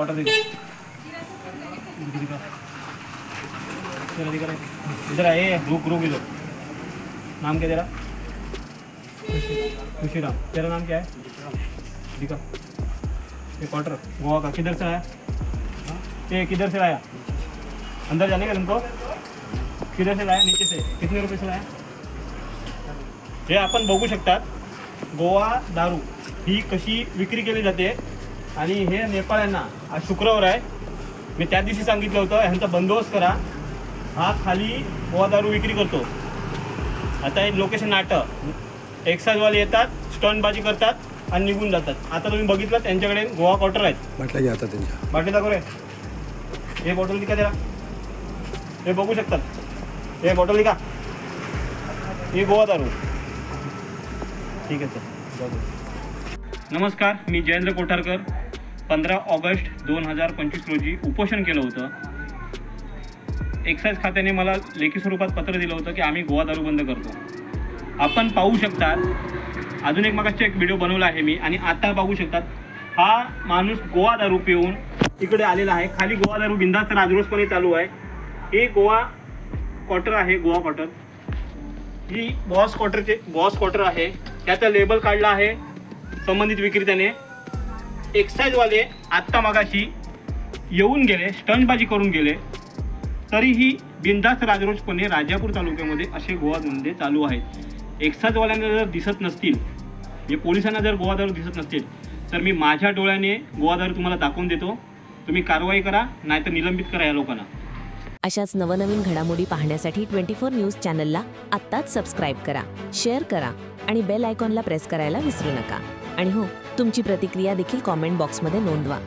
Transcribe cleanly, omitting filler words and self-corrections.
Quarter दिखा, इधर आए, रुक रुक इधर। नाम क्या तेरा? खुशीराम। तेरा नाम क्या है? दिखा। ये क्वार्टर गोवा का किधर से आया? ये किधर से लाया? अंदर जाने का तुमको? किधर से लाया? नीचे से। कितने रुपये से लाया? हे आपण बघू शकतात गोवा दारू ही कशी विक्री केली जाते। आणि हे नेपाळ्यांना आज शुक्रवार आहे, मी त्या दिवशी सांगितलं होतं ह्यांचा बंदोबस्त करा। हा खाली गोवा दारू विक्री करतो। आता हे लोकेशन नाटक एक्साइजवाले येतात, स्टंटबाजी करतात आणि निघून जातात। आता तुम्ही बघितलं त्यांच्याकडे गोवा क्वार्टर आहेत, बाटल्या घ्या आता त्यांच्या। बाटली दाखव रे, हे बॉटल दिखा जरा, हे बघू शकतात, हे बॉटल दिखा, हे गोवा दारू। ठीक आहे सर। नमस्कार, मी जयेंद्र कोठारकर। 15 ऑगस्ट 2025 रोजी उपोषण केलं होतं। एक्साइज खात्याने मला लेखी स्वरूपात पत्र दिलं होतं की आम्ही गोवा दारू बंद करतो। आपण पाहू शकता, अजून एक मागाशी एक व्हिडिओ बनवला आहे मी, आणि आता पाहू शकतात हा माणूस गोवा दारू पिऊन इकडे आलेला आहे। खाली गोवा दारू बिंदास्त राजरोसपणे चालू आहे। हे गोवा क्वार्टर आहे, गोवा क्वार्टर ही बॉस क्वार्टर आहे। त्याचा लेबल काढला आहे संबंधित विक्रेत्याने। एक्साइजवाले आत्ता मागाशी येऊन गेले, स्टंटबाजी करून गेले, तरीही बिंदास्त राजरोसपणे राजापूर तालुक्यामध्ये असे गोवा धंदे चालू आहेत। एक्साइजवाल्यांना जर दिसत नसतील, म्हणजे पोलिसांना जर गोवा दारू दिसत नसतील, तर मी माझ्या डोळ्याने गोवा दारू तुम्हाला दाखवून देतो। तुम्ही कारवाई करा, नाहीतर निलंबित करा या लोकांना। अशाच नवनवीन घडामोडी पाहण्यासाठी 24 न्यूज चॅनलला आत्ताच सबस्क्राईब करा, शेअर करा आणि बेल आयकॉनला प्रेस करायला विसरू नका। आणि हो, तुमची प्रतिक्रिया देखील कॉमेंट बॉक्समध्ये नोंदवा।